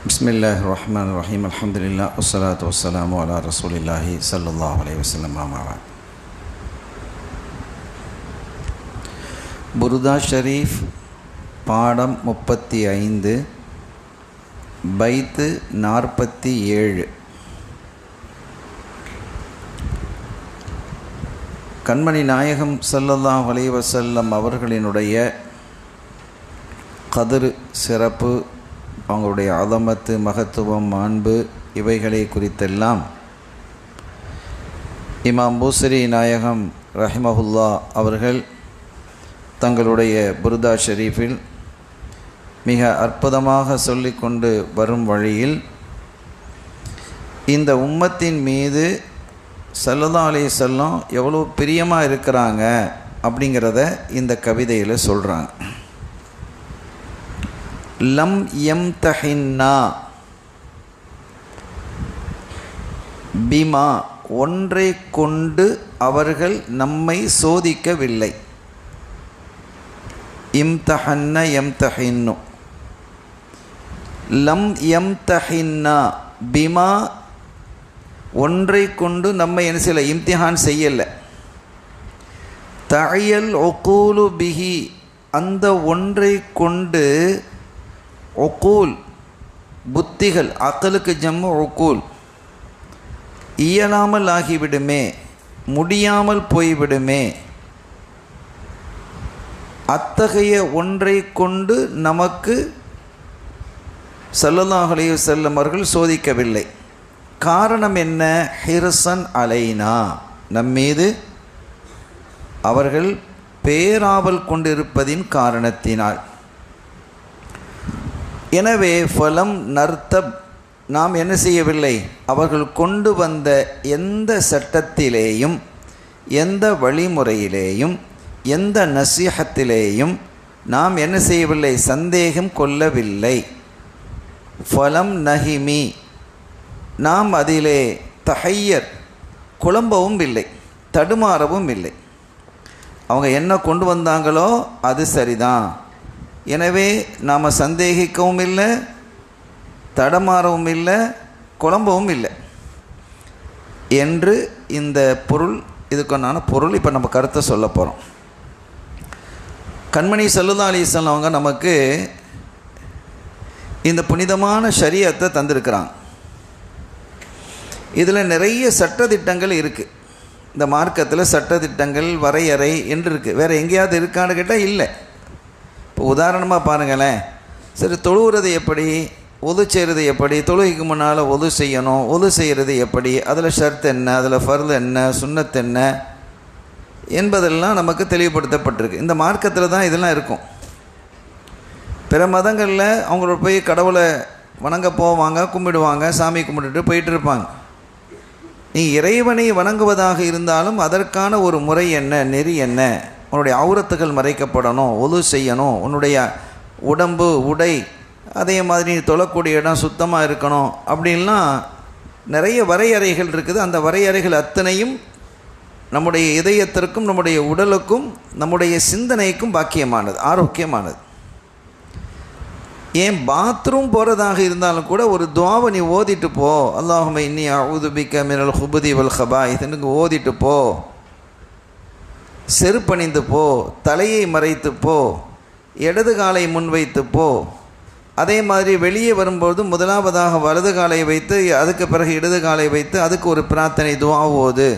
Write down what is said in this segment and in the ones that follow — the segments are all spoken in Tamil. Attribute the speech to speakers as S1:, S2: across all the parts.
S1: பிஸ்மில்லாஹிர் ரஹ்மானிர் ரஹீம். அல்ஹம்துலில்லாஹ் வஸ்ஸலாத்து வஸ்ஸலாமு அலா ரசூலில்லாஹி ஸல்லல்லாஹு அலைஹி வஸல்லம். அம்மா புருதா ஷரீஃப் பாடம் 35 பைத்து 47. கண்மணி நாயகம் ஸல்லல்லாஹு அலைஹி வஸல்லம் அவர்களினுடைய கதிர், சிறப்பு, அவங்களுடைய அலமத்து, மகத்துவம், மாண்பு இவைகளை குறித்தெல்லாம் இமாம் பூசரி நாயகம் ரஹிமஹுல்லா அவர்கள் தங்களுடைய புருதா ஷரீஃபில் மிக அற்புதமாக சொல்லிக்கொண்டு வரும் வழியில் இந்த உம்மத்தின் மீது ஸல்லல்லாஹு அலைஹி வஸல்லம் எவ்வளோ பிரியமாக இருக்கிறாங்க அப்படிங்கிறத இந்த கவிதையில் சொல்கிறாங்க. லம் யம்தஹின்னா பிமா, ஒன்றை கொண்டு அவர்கள் நம்மை சோதிக்கவில்லை. இம்தஹன்ன யம்தஹின்னு, லம் யம்தஹின்னா பிமா, ஒன்றை கொண்டு நம்மை என்ன செய்யலை, இம்திஹான் செய்யலை. தஅயல் உகூலு பிஹி, அந்த ஒன்றை கொண்டு உகூல் புத்திகள், அக்கலுக்கு ஜம்மு உகூல், இயலாமல் ஆகிவிடுமே, முடியாமல் போய்விடுமே. அத்தகைய ஒன்றை கொண்டு நமக்கு ஸல்லல்லாஹு அலைஹி வஸல்லம் அவர்கள் சோதிக்கவில்லை. காரணம் என்ன? ஹிர்சன் அலைனா, நம்மீது அவர்கள் பேராவல் கொண்டிருப்பதின் காரணத்தினால். எனவே ஃபலம் நர்த்தப், நாம் என்ன செய்யவில்லை, அவர்கள் கொண்டு வந்த எந்த சட்டத்திலேயும், எந்த வழிமுறையிலேயும், எந்த நசீஹத்திலேயும் நாம் என்ன செய்யவில்லை, சந்தேகம் கொள்ளவில்லை. ஃபலம் நஹிமி, நாம் அதிலே தஹையர், குழம்பவும் இல்லை, தடுமாறவும் இல்லை. அவங்க என்ன கொண்டு வந்தாங்களோ அது சரிதான், எனவே நாம் சந்தேகிக்கவும் இல்லை, தடமாறவும் இல்லை, குழம்பவும் இல்லை என்று இந்த பொருள், இதுக்கான பொருள் இப்போ நம்ம கருத்தை சொல்ல போகிறோம். கண்மணி ஸல்லல்லாஹு அலைஹி வஸல்லம் அவங்க நமக்கு இந்த புனிதமான ஷரியத்தை தந்திருக்கிறாங்க. இதில் நிறைய சட்டதிட்டங்கள் இருக்குது. இந்த மார்க்கத்தில் சட்டதிட்டங்கள், வரையறை என்று இருக்குது. வேறு எங்கேயாவது இருக்கான்னு கேட்டால் இல்லை. இப்போ உதாரணமாக பாருங்களேன், சரி, தொழுகிறது எப்படி, ஒது செய்கிறது எப்படி, தொழுகைக்கு முன்னால் ஒது செய்யணும், ஒது செய்கிறது எப்படி, அதில் ஷர்த் என்ன, அதில் ஃபர்து என்ன, சுன்னத் என்ன என்பதெல்லாம் நமக்கு தெளிவுபடுத்தப்பட்டிருக்கு. இந்த மார்க்கத்தில் தான் இதெல்லாம் இருக்கும். பிற மதங்களில் அவங்களோட போய் கடவுளை வணங்க போவாங்க, கும்பிடுவாங்க, சாமி கும்பிட்டுட்டு போயிட்டு இருப்பாங்க. நீ இறைவனை வணங்குவதாக இருந்தாலும் அதற்கான ஒரு முறை என்ன, நெறி என்ன, உன்னுடைய அவுரத்துகள் மறைக்கப்படணும், ஒது செய்யணும், உன்னுடைய உடம்பு, உடை, அதே மாதிரி நீ தொழக்கூடிய இடம் சுத்தமாக இருக்கணும், அப்படின்லாம் நிறைய வரையறைகள் இருக்குது. அந்த வரையறைகள் அத்தனையும் நம்முடைய இதயத்திற்கும், நம்முடைய உடலுக்கும், நம்முடைய சிந்தனைக்கும் பாக்கியமானது, ஆரோக்கியமானது. ஏன் பாத்ரூம் போகிறதாக இருந்தாலும் கூட ஒரு துஆவை நீ ஓதிட்டு போ, அல்லாஹும்ம இன்னி அஊது பிக்க மினல் ஹுபுதி வல் ஹபாயித்னு ஓதிட்டு போ. செருப்பணிந்து போ, தலையை மறைத்து போ, இடது காலை முன்வைத்து போ. அதே மாதிரி வெளியே வரும்போது முதலாவதாக வலது காலை வைத்து, அதுக்கு பிறகு இடது காலை வைத்து, அதுக்கு ஒரு பிரார்த்தனை, துஆ ஓது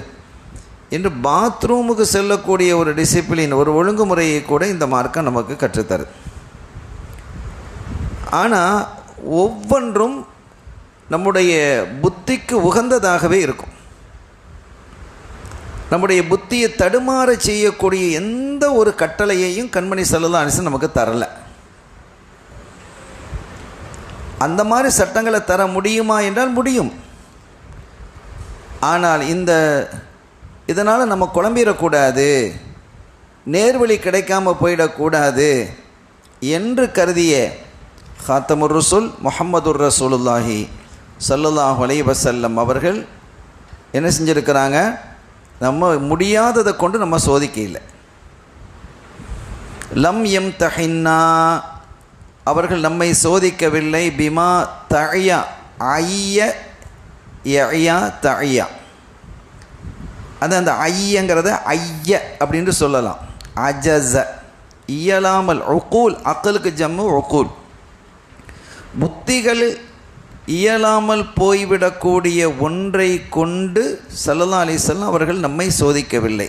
S1: என்று பாத்ரூமுக்கு செல்லக்கூடிய ஒரு டிசிப்ளின், ஒரு ஒழுங்குமுறையை கூட இந்த மார்க்கம் நமக்கு கற்றுத்தருது. ஆனால் ஒவ்வொன்றும் நம்முடைய புத்திக்கு உகந்ததாகவே இருக்கும். நம்முடைய புத்தியை தடுமாற செய்யக்கூடிய எந்த ஒரு கட்டளையையும் கண்மணி ஸல்லல்லாஹு அலைஹி வஸல்லம் நமக்கு தரலை. அந்த மாதிரி சட்டங்களை தர முடியுமா என்றால் முடியும். ஆனால் இதனால் நம்ம குழம்பிடக்கூடாது, நேர்வழி கிடைக்காம போயிடக்கூடாது என்று கருதிய காத்தமுர் ரசூல் முஹம்மதுர் ரசூலுல்லாஹி ஸல்லல்லாஹு அலைஹி வஸல்லம் அவர்கள் என்ன செஞ்சுருக்கிறாங்க, நம்ம முடியாததை கொண்டு நம்ம சோதிக்க இல்லை. லம் யம்தஹின்னா அவர்கள் நம்மை சோதிக்கவில்லை. பிமா தஅயா, ஐய யஅயா தஅயா, அது அந்த ஐயங்கிறத ஐய அப்படின்னு சொல்லலாம். அஜஸ, இயலாமல். உக்கூல், அக்லுக்கு ஜம்மு உக்கூல். புத்திகள் இயலாமல் போய்விடக்கூடிய ஒன்றை கொண்டு ஸல்லல்லாஹு அலைஹி வஸல்லம் அவர்கள் நம்மை சோதிக்கவில்லை.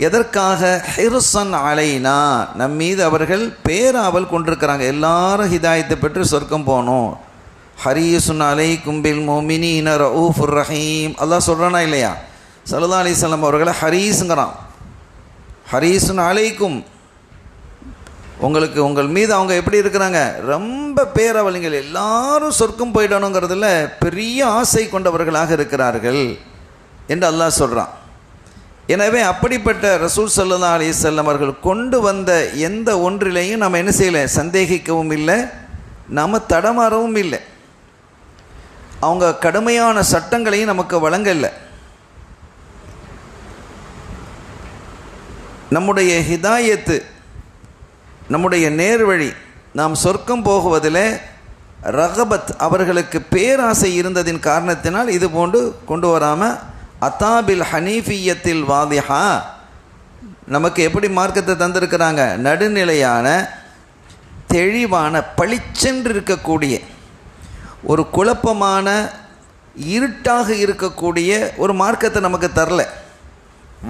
S1: எதற்காக? ஹிர்ஸன் அலைனா, நம் மீது அவர்கள் பேராவல் கொண்டிருக்கிறாங்க. எல்லாரும் ஹிதாயத்தை பெற்று சொர்க்கம் போகணும். ஹரீஸுன் அலைக்கும் பில் முஃமினீன ரഊஃபுர் ரஹீம், அல்லாஹ் சொல்கிறானா இல்லையா? ஸல்லல்லாஹு அலைஹி வஸல்லம் அவர்களை ஹரீஸுங்கிறான். ஹரீஸுன் அலைக்கும், உங்களுக்கு உங்கள் மீது அவங்க எப்படி இருக்கிறாங்க? ரொம்ப பேராவல், நீங்கள் எல்லாரும் சொர்க்கம் போயிடணுங்கிறதுல பெரிய ஆசை கொண்டவர்களாக இருக்கிறார்கள் என்று அல்லாஹ் சொல்கிறான். எனவே அப்படிப்பட்ட ரசூல் ஸல்லல்லாஹு அலைஹி வஸல்லம் அவர்கள் கொண்டு வந்த எந்த ஒன்றிலையும் நம்ம என்ன செய்யலை? சந்தேகிக்கவும் இல்லை, நாம் தடமாறவும் இல்லை. அவங்க கடுமையான சட்டங்களையும் நமக்கு வழங்கலை. நம்முடைய ஹிதாயத்து, நம்முடைய நேர்வழி, நாம் சொர்க்கம் போகுவதில் ரகபத், அவர்களுக்கு பேராசை இருந்ததின் காரணத்தினால் இது போன்று கொண்டு வராமல் அத்தாபில் ஹனீஃபியத்தில் வாதிஹா, நமக்கு எப்படி மார்க்கத்தை தந்திருக்கிறாங்க? நடுநிலையான, தெளிவான, பளிச்சென்று இருக்கக்கூடிய, ஒரு குழப்பமான, இருட்டாக இருக்கக்கூடிய ஒரு மார்க்கத்தை நமக்கு தரல.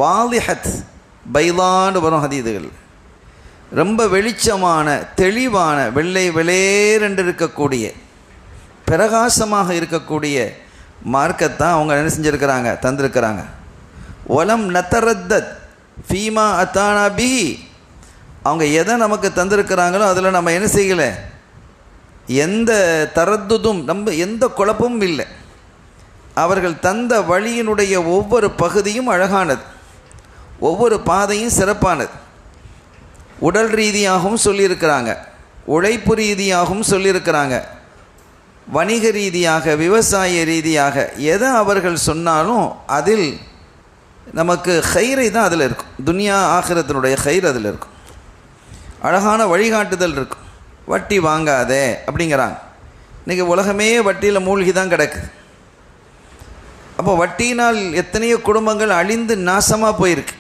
S1: வாதிஹத், பைலான்னு வரும் ஹதீதுகள். ரொம்ப வெளிச்சமான, தெளிவான, வெள்ளை வெளேரென்று இருக்கக்கூடிய, பிரகாசமாக இருக்கக்கூடிய மார்க்கத்தான் அவங்க என்ன செஞ்சுருக்கிறாங்க? தந்திருக்கிறாங்க. ஒலம் நத்தரத்தத் ஃபீமா அத்தானா பிஹி, அவங்க எதை நமக்கு தந்திருக்கிறாங்களோ அதில் நம்ம என்ன செய்யலை? எந்த தரத்துதும், நம்ம எந்த குழப்பமும் இல்லை. அவர்கள் தந்த வழியினுடைய ஒவ்வொரு பகுதியும் அழகானது, ஒவ்வொரு பாதையும் சிறப்பானது. உடல் ரீதியாகவும் சொல்லியிருக்கிறாங்க, உழைப்பு ரீதியாகவும் சொல்லியிருக்கிறாங்க, வணிக ரீதியாக, விவசாய ரீதியாக எதை அவர்கள் சொன்னாலும் அதில் நமக்கு ஹைரை தான் அதில் இருக்கும். துனியா ஆகிரத்தினுடைய ஹைர் அதில் இருக்கும். அழகான வழிகாட்டுதல் இருக்கும். வட்டி வாங்காதே அப்படிங்கிறாங்க. இன்றைக்கி உலகமே வட்டியில் மூழ்கி தான் கிடக்குது. அப்போ வட்டியினால் எத்தனையோ குடும்பங்கள் அழிந்து நாசமாக போயிருக்கு.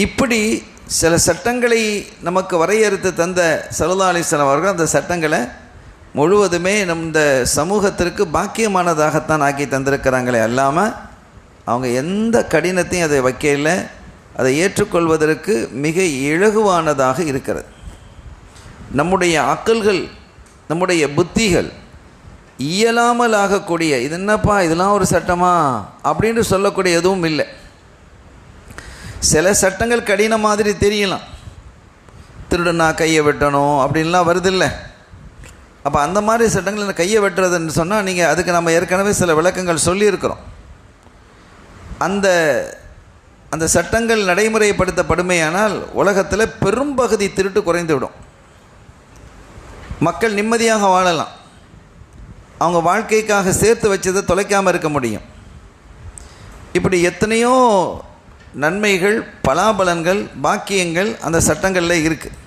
S1: இப்படி சில சட்டங்களை நமக்கு வரையறுத்து தந்த ஸல்லல்லாஹு அலைஹி வஸல்லம் அவர்கள் அந்த சட்டங்களை முழுவதுமே இந்த சமூகத்திற்கு பாக்கியமானதாகத்தான் ஆக்கி தந்திருக்கிறாங்களே அல்லாமல் அவங்க எந்த கடினத்தையும் அதை வைக்கல. அதை ஏற்றுக்கொள்வதற்கு மிக இலகுவானதாக இருக்கிறது. நம்முடைய அக்கல்கள், நம்முடைய புத்திகள் இயலாமல் ஆகக்கூடிய, இது என்னப்பா இதெல்லாம் ஒரு சட்டமா அப்படின்னு சொல்லக்கூடிய எதுவும் இல்லை. சில சட்டங்கள் கடின மாதிரி தெரியலாம். திருடுனா கையை வெட்டணும் அப்படின்லாம் வருதில்லை. அப்போ அந்த மாதிரி சட்டங்கள் கையை வெட்டுறதுன்னு சொன்னால் நீங்கள் அதுக்கு நம்ம ஏற்கனவே சில விளக்கங்கள் சொல்லியிருக்கிறோம். அந்த அந்த சட்டங்கள் நடைமுறைப்படுத்தப்படுமையானால் உலகத்தில் பெரும்பகுதி திருட்டு குறைந்துவிடும். மக்கள் நிம்மதியாக வாழலாம். அவங்க வாழ்க்கைக்காக சேர்த்து வச்சதை தொலைக்காமல் இருக்க முடியும். இப்படி எத்தனையோ நன்மைகள், பலாபலன்கள், பாக்கியங்கள் அந்த சட்டங்களில் இருக்குது.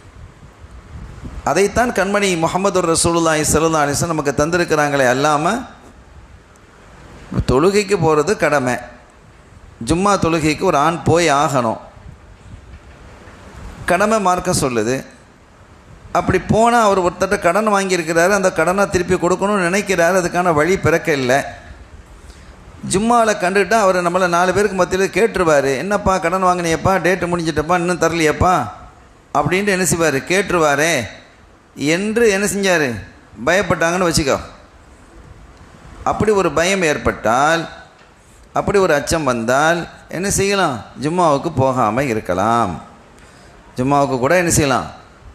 S1: அதைத்தான் கண்மணி முஹம்மது ரசூலுல்லாஹி ஸல்லல்லாஹு அலைஹி வஸல்லம் நமக்கு தந்திருக்கிறாங்களே அல்லாமல் தொழுகைக்கு போகிறது கடமை, ஜும்மா தொழுகைக்கு ஒரு ஆண் போய் ஆகணும், கடமை மார்க்கம் சொல்லுது. அப்படி போனால் அவர் ஒருத்தட்ட கடன் வாங்கியிருக்கிறாரு, அந்த கடனை திருப்பி கொடுக்கணும்னு நினைக்கிறாரு, அதுக்கான வழி பிறக்க இல்லை. ஜும்மாவில் கண்டுட்டா அவர் நம்மளை 4 பேருக்கு மத்தியில் கேட்டுருவார், என்னப்பா கடன் வாங்கினியப்பா, டேட்டு முடிஞ்சிட்டப்பா, இன்னும் தரலையப்பா அப்படின்ட்டு என்ன செய்வார், கேட்டுருவாரே என்று என்ன செஞ்சார், பயப்பட்டாங்கன்னு வச்சுக்கோ. அப்படி ஒரு பயம் ஏற்பட்டால், அப்படி ஒரு அச்சம் வந்தால் என்ன செய்யலாம், ஜும்மாவுக்கு போகாமல் இருக்கலாம், ஜும்மாவுக்கு கூட என்ன செய்யலாம்.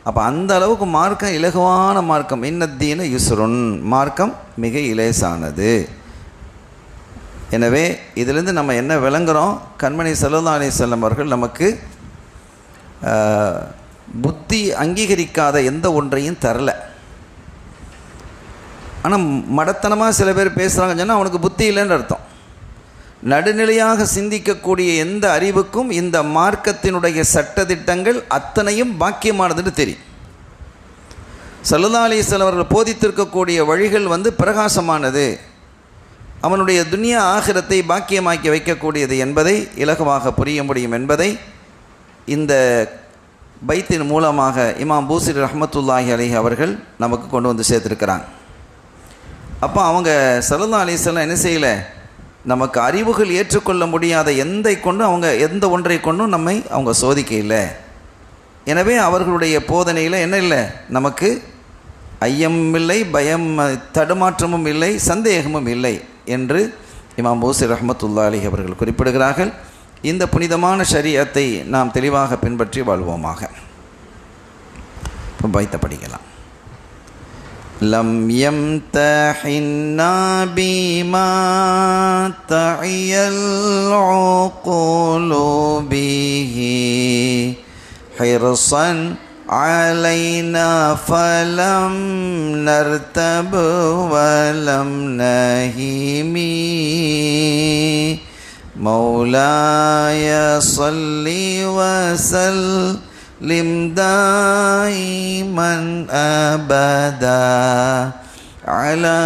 S1: அப்போ அந்த அளவுக்கு மார்க்கம் இலகுவான மார்க்கம். இன்னத்தீன யுஸ்ருன், மார்க்கம் மிக இலேசானது. எனவே இதிலிருந்து நம்ம என்ன விளங்குகிறோம், கண்மணி ஸல்லல்லாஹு அலைஹி வஸல்லம் அவர்கள் நமக்கு புத்தி அங்கீகரிக்காத எந்த ஒன்றையும் தரல. ஆனால் மடத்தனமாக சில பேர் பேசுகிறாங்கன்னு சொன்னால் அவனுக்கு புத்தி இல்லைன்னு அர்த்தம். நடுநிலையாக சிந்திக்கக்கூடிய எந்த அறிவுக்கும் இந்த மார்க்கத்தினுடைய சட்டதிட்டங்கள் அத்தனையும் பாக்கியமானதுன்னு தெரியும். ஸல்லல்லாஹு அலைஹி வஸல்லம் அவர்கள் போதித்திருக்கக்கூடிய வழிகள் பிரகாசமானது, அவனுடைய துன்யா ஆகிரத்தை பாக்கியமாக்கி வைக்கக்கூடியது என்பதை இலகுவாக புரிய முடியும் என்பதை இந்த பைத்தின் மூலமாக இமாம் பூசிரி ரஹ்மத்துல்லாஹி அலைஹி அவர்கள் நமக்கு கொண்டு வந்து சேர்த்துருக்கிறாங்க. அப்போ அவங்க ஸல்லல்லாஹு அலைஹி வஸல்லம் என்ன செய்யலை, நமக்கு அறிவுகள் ஏற்றுக்கொள்ள முடியாத எந்த ஒன்றை கொண்டும் நம்மை அவங்க சோதிக்க இல்லை. எனவே அவர்களுடைய போதனையில் என்ன இல்லை, நமக்கு ஐயமும் இல்லை, பயம் தடுமாற்றமும் இல்லை, சந்தேகமும் இல்லை என்று இமாம் பூசிரி ரஹ்மத்துல்லாஹி அலைஹி அவர்கள் குறிப்பிடுகிறார்கள். இந்த புனிதமான ஷரீஅத்தை நாம் தெளிவாக பின்பற்றி வாழ்வோமாக. இப்போ பைத்தை படிக்கலாம். லம் யம்தஹின்னா பிமா தஅயல் உகூலு பிஹி ஹிர்ஸன் அலைனா ஃபலம் நர்தப் வலம் நஹிமி مولاي صل وسلم دائما أبدا على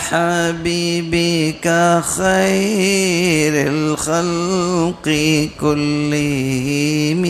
S1: حبيبك خير الخلق كلهم.